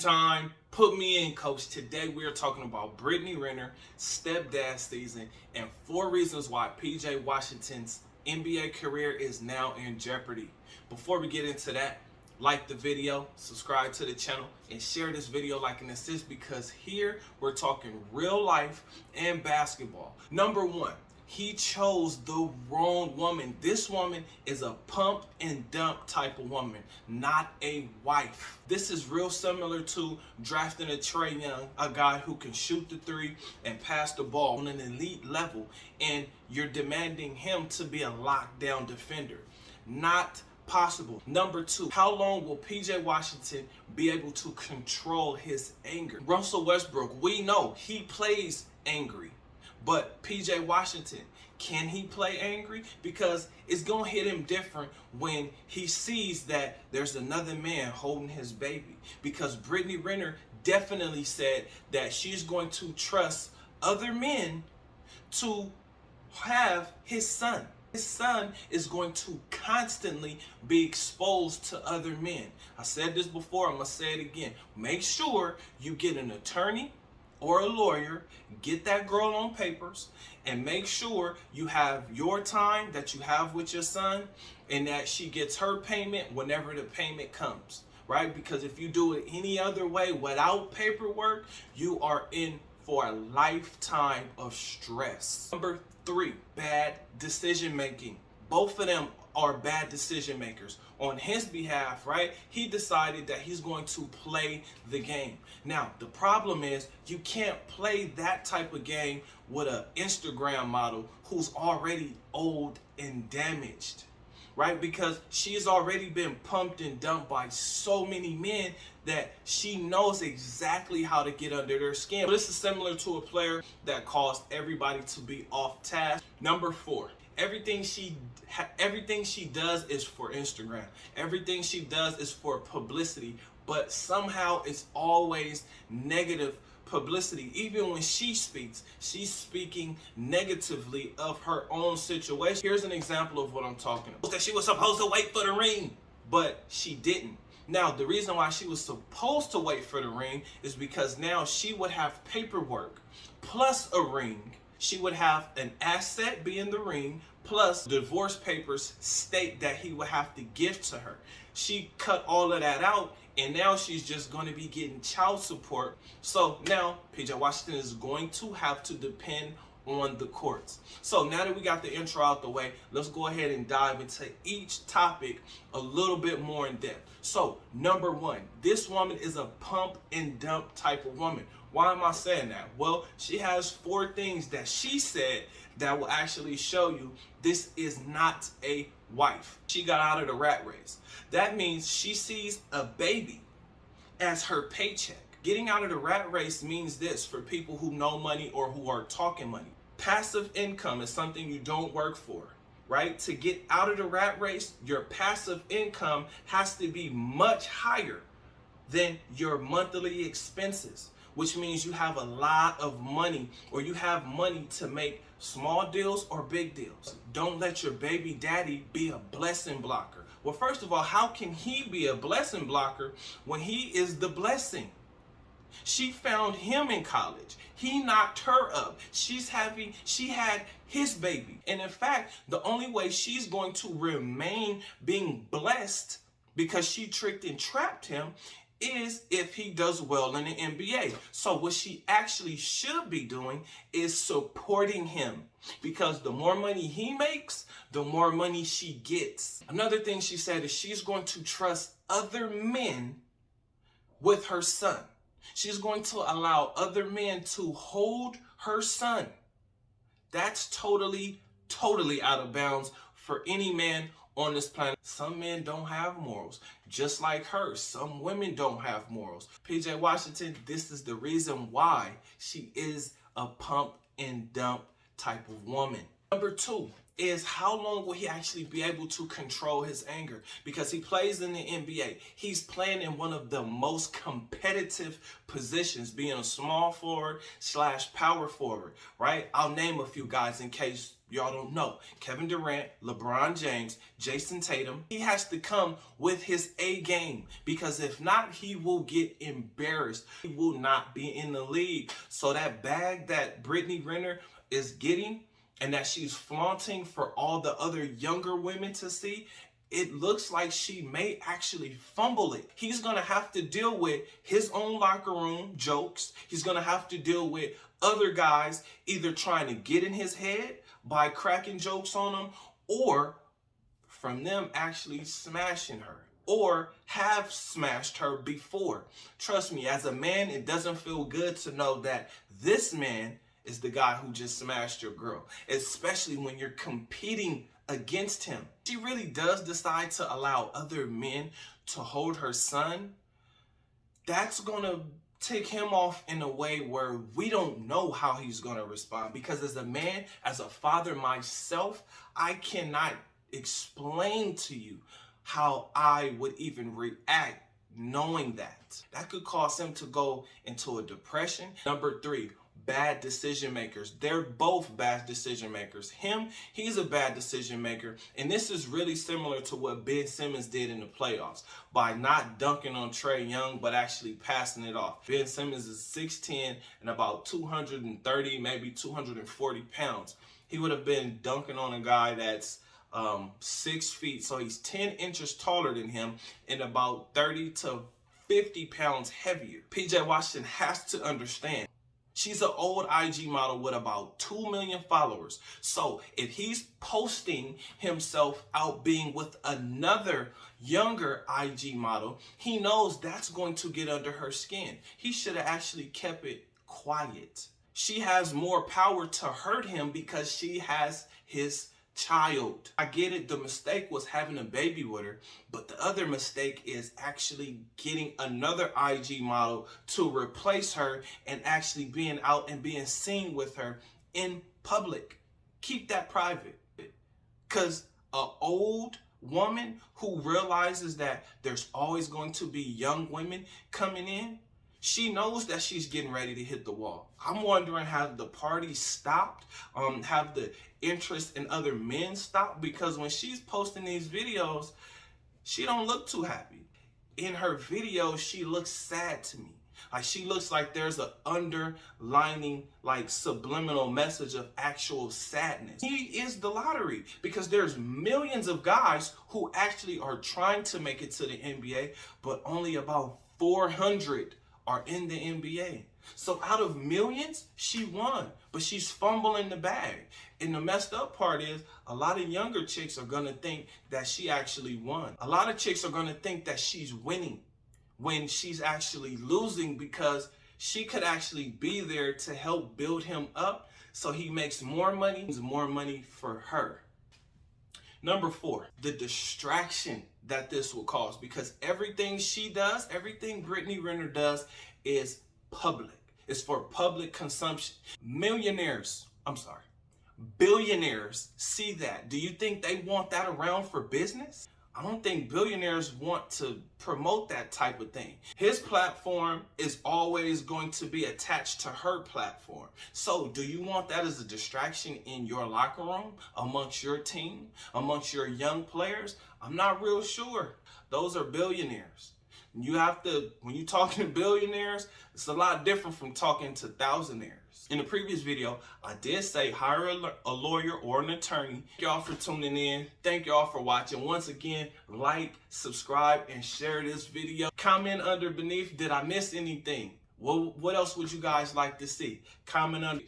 time. Put me in, coach. Today we are talking about Brittany Renner, stepdad season, and 4 reasons why PJ Washington's NBA career is now in jeopardy. Before we get into that, like the video, subscribe to the channel, and share this video like an assist, because here we're talking real life and basketball. Number 1. He chose the wrong woman. This woman is a pump and dump type of woman, not a wife. This is real similar to drafting a Trae Young, a guy who can shoot the 3 and pass the ball on an elite level, and you're demanding him to be a lockdown defender. Not possible. Number 2, how long will PJ Washington be able to control his anger? Russell Westbrook, we know he plays angry. But PJ Washington, can he play angry? Because it's going to hit him different when he sees that there's another man holding his baby. Because Brittany Renner definitely said that she's going to trust other men to have his son. His son is going to constantly be exposed to other men. I said this before, I'm going to say it again. Make sure you get an attorney or a lawyer, get that girl on papers, and make sure you have your time that you have with your son, and that she gets her payment whenever the payment comes, right? Because if you do it any other way without paperwork, you are in for a lifetime of stress. Number 3, bad decision making. Both of them are bad decision makers. On his behalf, right, he decided that he's going to play the game. Now, the problem is you can't play that type of game with an Instagram model who's already old and damaged, right? Because she's already been pumped and dumped by so many men that she knows exactly how to get under their skin. This is similar to a player that caused everybody to be off task. Number 4. Everything she does is for Instagram. Everything she does is for publicity, but somehow it's always negative publicity. Even when she speaks, she's speaking negatively of her own situation. Here's an example of what I'm talking about. That she was supposed to wait for the ring, but she didn't. Now, the reason why she was supposed to wait for the ring is because now she would have paperwork plus a ring. She would have an asset being the ring, plus divorce papers state that he would have to give to her. She cut all of that out, and now she's just going to be getting child support. So now PJ Washington is going to have to depend on the courts. So now that we got the intro out the way, let's go ahead and dive into each topic a little bit more in depth. So number 1, this woman is a pump and dump type of woman. Why am I saying that? Well, she has 4 things that she said that will actually show you this is not a wife. She got out of the rat race. That means she sees a baby as her paycheck. Getting out of the rat race means this for people who know money or who are talking money. Passive income is something you don't work for, right? To get out of the rat race, your passive income has to be much higher than your monthly expenses, which means you have a lot of money, or you have money to make small deals or big deals. Don't let your baby daddy be a blessing blocker. Well, first of all, how can he be a blessing blocker when he is the blessing? She found him in college. He knocked her up. She had his baby. And in fact, the only way she's going to remain being blessed because she tricked and trapped him is if he does well in the NBA. So what she actually should be doing is supporting him, because the more money he makes, the more money she gets. Another thing she said is she's going to trust other men with her son. She's going to allow other men to hold her son. That's totally out of bounds for any man on this planet. Some men don't have morals, just like her. Some women don't have morals. PJ Washington, this is the reason why she is a pump and dump type of woman. Number 2, is how long will he actually be able to control his anger? Because he plays in the NBA. He's playing in one of the most competitive positions, being a small forward / power forward, right? I'll name a few guys in case y'all don't know. Kevin Durant, LeBron James, Jason Tatum. He has to come with his A game, because if not, he will get embarrassed. He will not be in the league. So that bag that Brittany Renner is getting, and that she's flaunting for all the other younger women to see, it looks like she may actually fumble it. He's going to have to deal with his own locker room jokes. He's going to have to deal with other guys either trying to get in his head by cracking jokes on him, or from them actually smashing her, or have smashed her before. Trust me, as a man, it doesn't feel good to know that this man is the guy who just smashed your girl, especially when you're competing against him. She really does decide to allow other men to hold her son. That's gonna take him off in a way where we don't know how he's gonna respond, because as a man, as a father myself, I cannot explain to you how I would even react knowing that. That could cause him to go into a depression. Number 3, bad decision makers. They're both bad decision makers. He's a bad decision maker. And this is really similar to what Ben Simmons did in the playoffs by not dunking on Trae Young, but actually passing it off. Ben Simmons is 6'10" and about 230, maybe 240 pounds. He would have been dunking on a guy that's 6 feet. So he's 10 inches taller than him and about 30 to 50 pounds heavier. PJ Washington has to understand, she's an old IG model with about 2 million followers. So if he's posting himself out being with another younger IG model, he knows that's going to get under her skin. He should have actually kept it quiet. She has more power to hurt him because she has his child. I get it, the mistake was having a baby with her, but the other mistake is actually getting another IG model to replace her and actually being out and being seen with her in public. Keep that private, because an old woman who realizes that there's always going to be young women coming in, she knows that she's getting ready to hit the wall. I'm wondering, have the party stopped? Have the interest in other men stopped? Because when she's posting these videos, she don't look too happy. In her videos, she looks sad to me. Like, she looks like there's an underlining, like, subliminal message of actual sadness. He is the lottery, because there's millions of guys who actually are trying to make it to the NBA, but only about 400 are in the NBA. So out of millions, she won, but she's fumbling the bag. And the messed up part is, a lot of younger chicks are gonna think that she actually won. A lot of chicks are gonna think that she's winning when she's actually losing, because she could actually be there to help build him up so he makes more money for her. Number 4, the distraction that this will cause, because everything she does, everything Brittany Renner does is public. It's for public consumption. Billionaires see that. Do you think they want that around for business? I don't think billionaires want to promote that type of thing. His platform is always going to be attached to her platform. So do you want that as a distraction in your locker room, amongst your team, amongst your young players? I'm not real sure. Those are billionaires. You have to, when you're talking to billionaires, it's a lot different from talking to thousandaires. In the previous video, I did say hire a lawyer or an attorney. Thank y'all for tuning in. Thank y'all for watching. Once again, like, subscribe, and share this video. Comment under beneath, did I miss anything? What else would you guys like to see? Comment under.